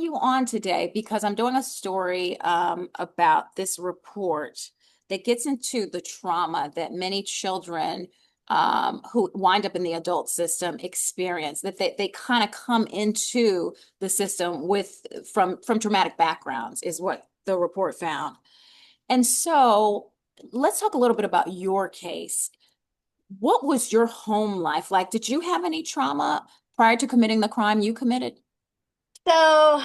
you on today because I'm doing a story about this report that gets into the trauma that many children who wind up in the adult system experience, that they kind of come into the system with from traumatic backgrounds, is what the report found. And so let's talk a little bit about your case. What was your home life like? Did you have any trauma prior to committing the crime you committed? So,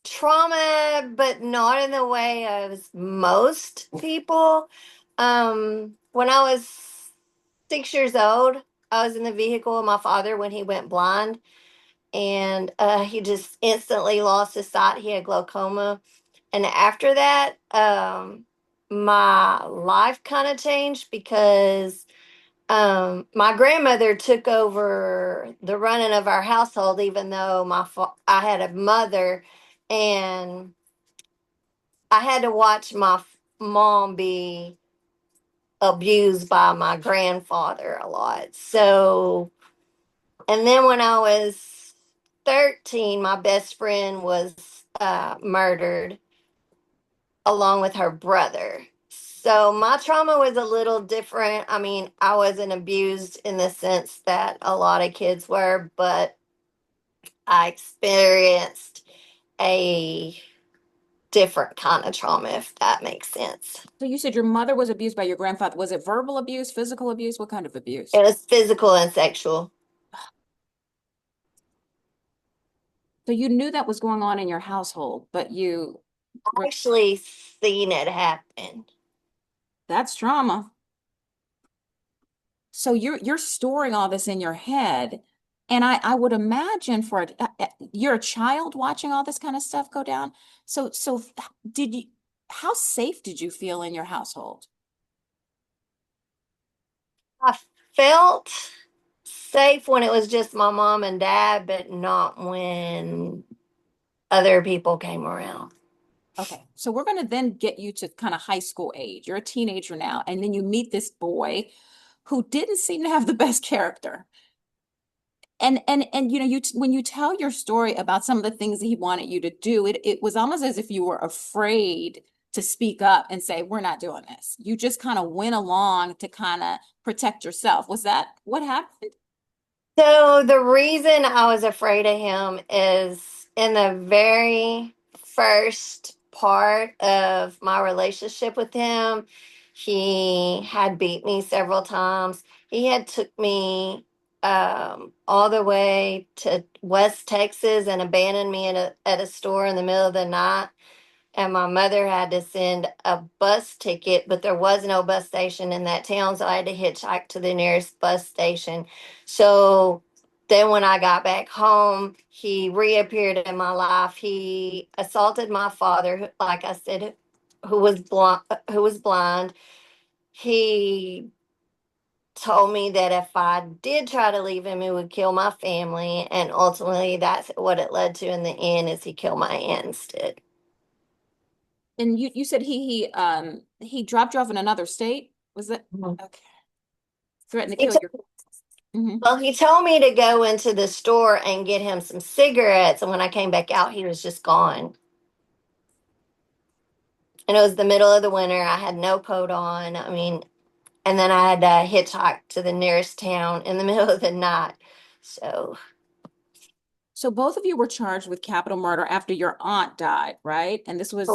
trauma, but not in the way of most people. When I was 6 years old, I was in the vehicle with my father when he went blind, and he just instantly lost his sight. He had glaucoma. And after that, my life kind of changed because my grandmother took over the running of our household, even though I had a mother, and I had to watch my mom be abused by my grandfather a lot. So, and then when I was 13, my best friend was murdered along with her brother. So my trauma was a little different. I mean, I wasn't abused in the sense that a lot of kids were, but I experienced a different kind of trauma, if that makes sense. So you said your mother was abused by your grandfather. Was it verbal abuse, physical abuse? What kind of abuse? It was physical and sexual. So you knew that was going on in your household, but you I were, actually seen it happen. that's trauma. So you're storing all this in your head. And I would imagine you're a child watching all this kind of stuff go down. So did you how safe did you feel in your household? I felt safe when it was just my mom and dad, but not when other people came around. Okay, so we're going to then get you to kind of high school age. You're a teenager now, and then you meet this boy who didn't seem to have the best character. And when you tell your story about some of the things that he wanted you to do, it was almost as if you were afraid to speak up and say, "We're not doing this." You just kind of went along to kind of protect yourself. Was that what happened? So the reason I was afraid of him is in the very first part of my relationship with him, he had beat me several times. He had took me all the way to West Texas and abandoned me at a store in the middle of the night, and my mother had to send a bus ticket, but there was no bus station in that town, so I had to hitchhike to the nearest bus station. So then when I got back home, he reappeared in my life. He assaulted my father, like I said, who was blind. He told me that if I did try to leave him, it would kill my family, and ultimately that's what it led to in the end is he killed my aunt instead. And you said he dropped you off in another state? Was that okay? Threatened to He kill your. Mhm. Well, he told me to go into the store and get him some cigarettes, and when I came back out, he was just gone. And it was the middle of the winter. I had no coat on. I mean, and then I had to hitchhike to the nearest town in the middle of the night. So, So both of you were charged with capital murder after your aunt died, right? And this was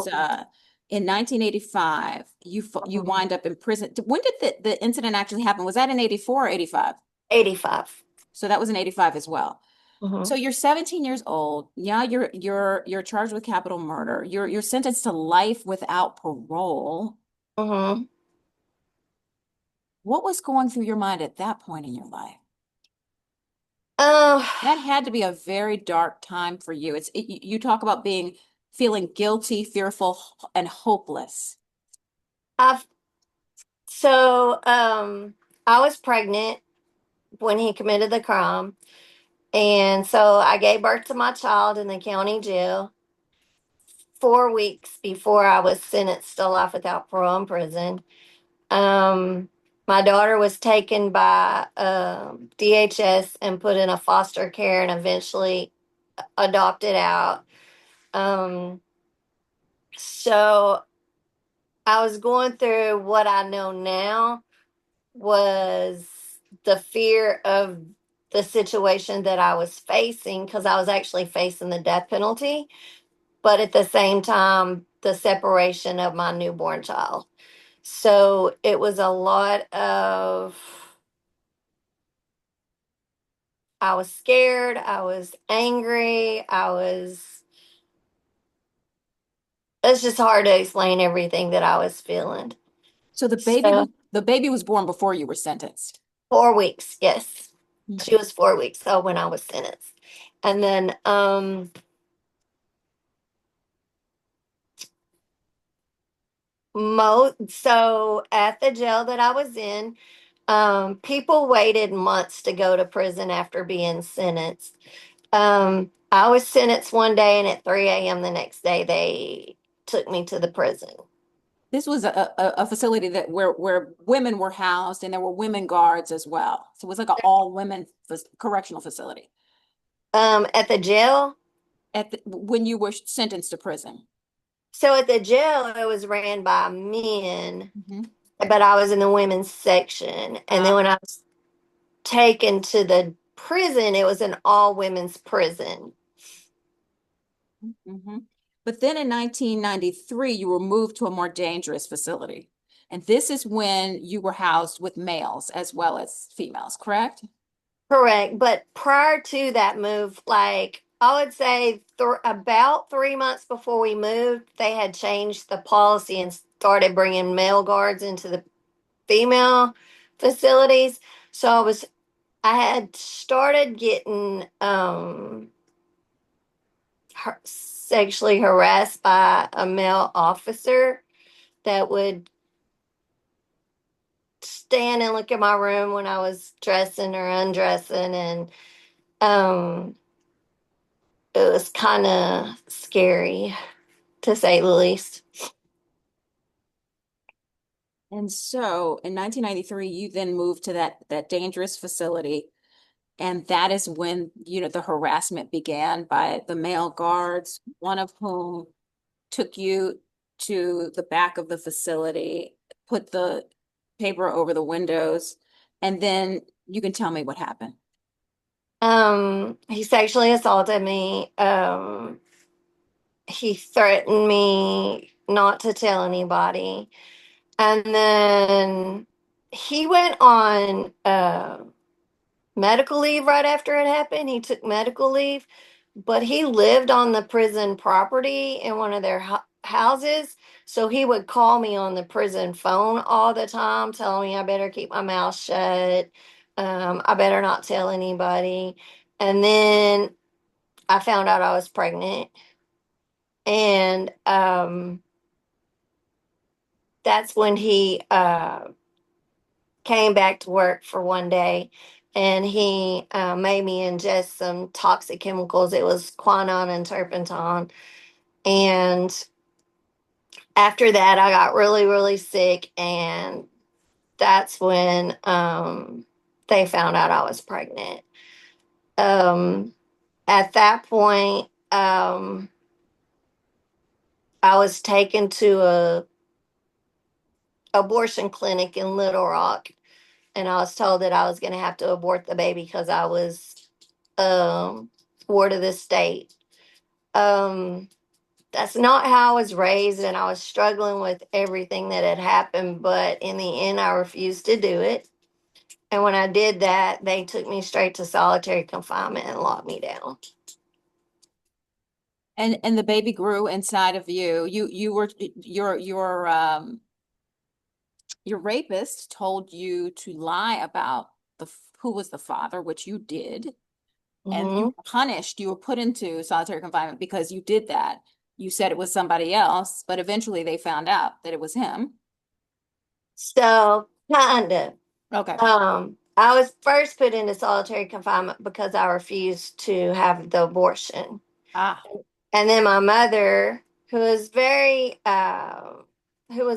in 1985. You wind up in prison. When did the incident actually happen? Was that in 84 or 85? 85. So that was in 85 as well. Mm-hmm. So you're 17 years old. Yeah, you're charged with capital murder. You're sentenced to life without parole. Mm-hmm. What was going through your mind at that point in your life? Uh, That had to be a very dark time for you. You talk about feeling guilty, fearful, and hopeless. I've so I was pregnant when he committed the crime, and so I gave birth to my child in the county jail 4 weeks before I was sentenced to life without parole in prison. Um, my daughter was taken by DHS and put in a foster care, and eventually adopted out. Um, so I was going through what I know now was the fear of the situation that I was facing because I was actually facing the death penalty, but at the same time, the separation of my newborn child. So it was a lot of, I was scared, I was angry, it's just hard to explain everything that I was feeling. So So the baby was born before you were sentenced. 4 weeks, yes. She Okay. was 4 weeks old when I was sentenced. And then so at the jail that I was in, people waited months to go to prison after being sentenced. I was sentenced one day, and at 3 a.m. the next day, they took me to the prison. This was a facility that where women were housed and there were women guards as well. So it was like an all women correctional facility At the jail, when you were sentenced to prison. so at the jail, it was ran by men, Mhm. but I was in the women's section. And then when I was taken to the prison, it was an all women's prison. Mhm. But then in 1993, you were moved to a more dangerous facility. And this is when you were housed with males as well as females, correct? Correct. But prior to that move, like I would say about 3 months before we moved, they had changed the policy and started bringing male guards into the female facilities. So I had started getting sexually harassed by a male officer that would stand and look at my room when I was dressing or undressing, and um it was kind of scary to say the least. And so in 1993, you then moved to that dangerous facility. And that is when, the harassment began by the male guards, one of whom took you to the back of the facility, put the paper over the windows, and then you can tell me what happened. He sexually assaulted me. He threatened me not to tell anybody. And then he went on medical leave right after it happened. He took medical leave, but he lived on the prison property in one of their houses. So he would call me on the prison phone all the time, telling me I better keep my mouth shut. I better not tell anybody. And then I found out I was pregnant. And that's when he came back to work for one day, and he made me ingest some toxic chemicals. It was quinine and turpentine. And after that, I got really, really sick. And that's when they found out I was pregnant. Um, at that point, I was taken to a abortion clinic in Little Rock, and I was told that I was going to have to abort the baby because I was ward of the state. Um, that's not how I was raised, and I was struggling with everything that had happened. But in the end, I refused to do it. And when I did that, they took me straight to solitary confinement and locked me down. And the baby grew inside of you. You were your rapist told you to lie about who was the father, which you did, and you Hmm. were punished. You were put into solitary confinement because you did that. You said it was somebody else, but eventually they found out that it was him. So, kind of. Okay. I was first put into solitary confinement because I refused to have the abortion. Ah. And then my mother, who was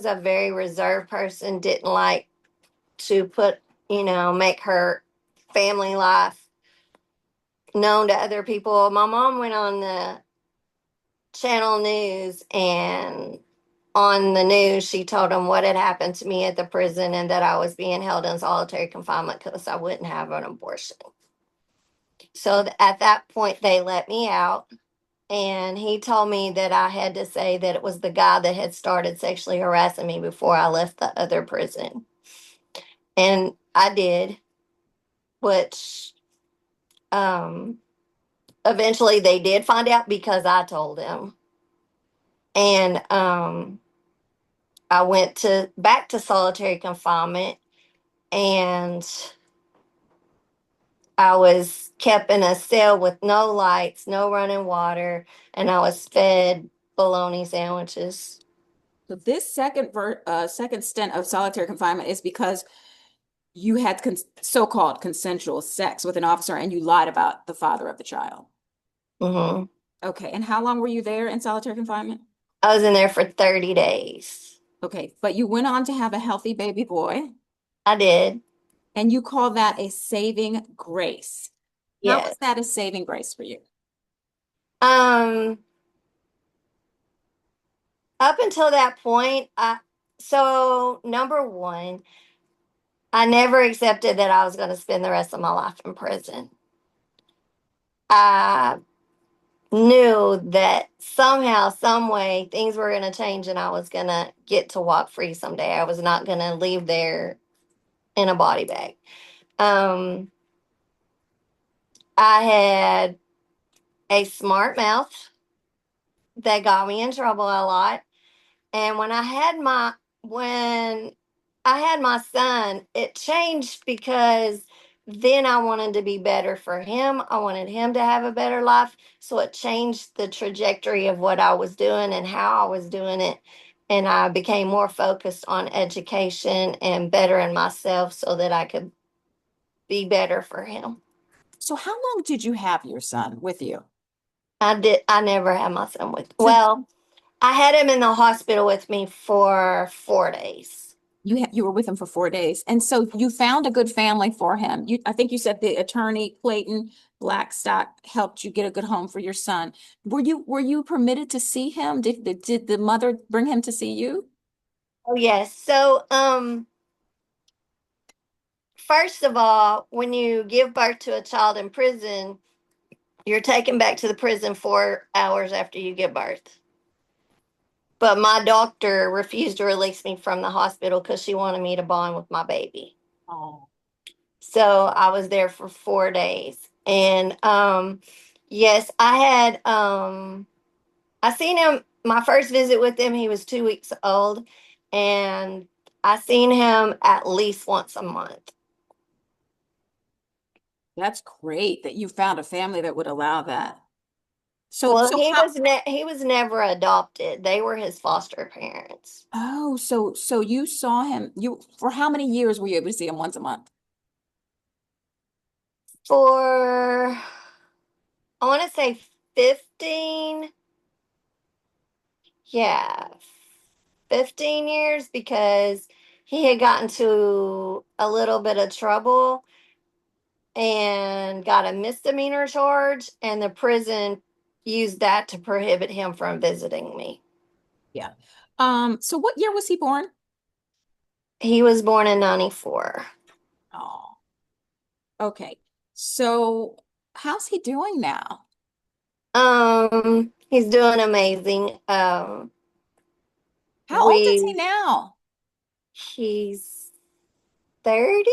a very reserved person, didn't like to make her family life known to other people. My mom went on the channel news, and on the news she told them what had happened to me at the prison and that I was being held in solitary confinement because I wouldn't have an abortion. So at that point they let me out, and he told me that I had to say that it was the guy that had started sexually harassing me before I left the other prison. And I did, which um eventually they did find out because I told them. And I went to back to solitary confinement, and I was kept in a cell with no lights, no running water, and I was fed bologna sandwiches. So this second stint of solitary confinement is because you had so-called consensual sex with an officer and you lied about the father of the child. Hmm. Okay, and how long were you there in solitary confinement? I was in there for 30 days. Okay, but you went on to have a healthy baby boy, I did. and you call that a saving grace. How Yes. was that a saving grace for you? Um, Up until that point, so number one, I never accepted that I was going to spend the rest of my life in prison. I knew that somehow, some way, things were going to change and I was going to get to walk free someday. I was not going to leave there in a body bag. Um, I had a smart mouth that got me in trouble a lot. And when I had my son, it changed because then I wanted to be better for him. I wanted him to have a better life. So it changed the trajectory of what I was doing and how I was doing it. And I became more focused on education and bettering myself so that I could be better for him. So how long did you have your son with you? I never had my son with, So well, I had him in the hospital with me for 4 days. you were with him for 4 days, and so you found a good family for him. I think you said the attorney Clayton Blackstock helped you get a good home for your son. Were you permitted to see him? Did the mother bring him to see you? Oh yes. So, first of all, when you give birth to a child in prison, you're taken back to the prison 4 hours after you give birth. But my doctor refused to release me from the hospital because she wanted me to bond with my baby. Oh, So I was there for 4 days. And yes, I seen him my first visit with him, he was 2 weeks old, and I seen him at least once a month. that's great that you found a family that would allow that. So, Well, so how, he was never adopted. They were his foster parents. so you saw him, for how many years were you able to see him once a month? For I want to say 15, yeah, 15 years because he had gotten to a little bit of trouble and got a misdemeanor charge, and the prison used that to prohibit him from visiting me. Yeah. So what year was he born? He was born in 94. Oh, okay. So how's he doing now? He's doing amazing. How old is he We now? He's 30.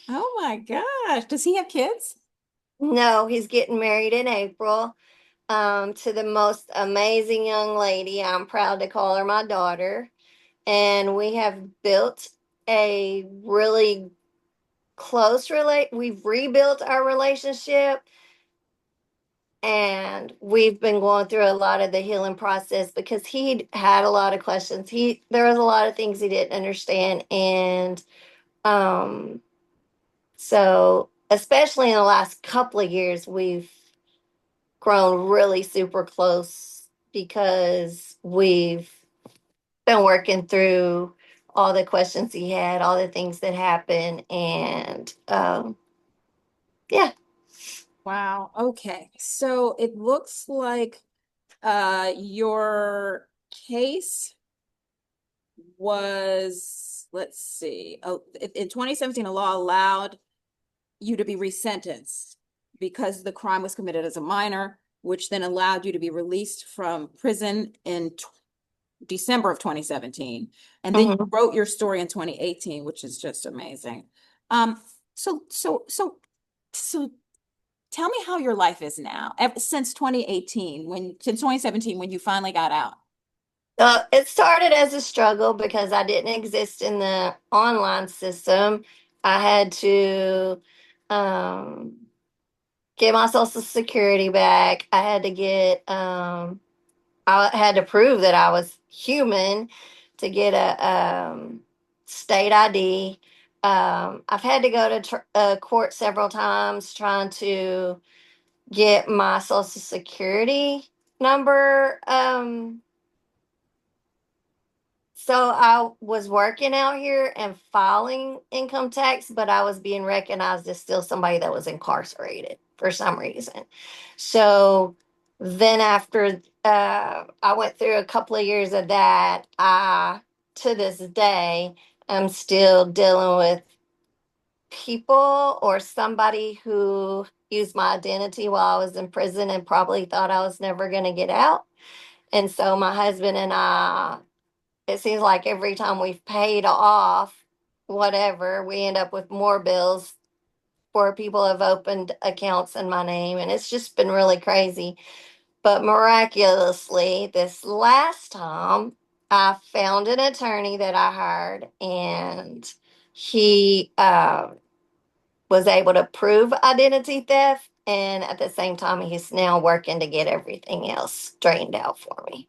Oh my gosh. Does he have kids? No, he's getting married in April, to the most amazing young lady. I'm proud to call her my daughter. And we have built a really we've rebuilt our relationship, and we've been going through a lot of the healing process because he had a lot of questions. There was a lot of things he didn't understand, and um so especially in the last couple of years we've grown really super close because we've been working through all the questions he had, all the things that happened, and yeah. Wow. Okay. So it looks like your case was, let's see, in 2017, a law allowed you to be resentenced because the crime was committed as a minor, which then allowed you to be released from prison in December of 2017. And then you Mhm. wrote your story in 2018, which is just amazing. Um, so, so, so, so tell me how your life is now, since 2018, since 2017, when you finally got out. It started as a struggle because I didn't exist in the online system. I had to um, get my social security back. I had to prove that I was human to get a state ID. I've had to go to court several times trying to get my social security number. So I was working out here and filing income tax, but I was being recognized as still somebody that was incarcerated for some reason. So then after I went through a couple of years of that, I to this day am still dealing with people or somebody who used my identity while I was in prison and probably thought I was never going to get out. And so my husband and I, it seems like every time we've paid off whatever, we end up with more bills where people have opened accounts in my name. And it's just been really crazy. But miraculously, this last time, I found an attorney that I hired, and he was able to prove identity theft. And at the same time, he's now working to get everything else straightened out for me.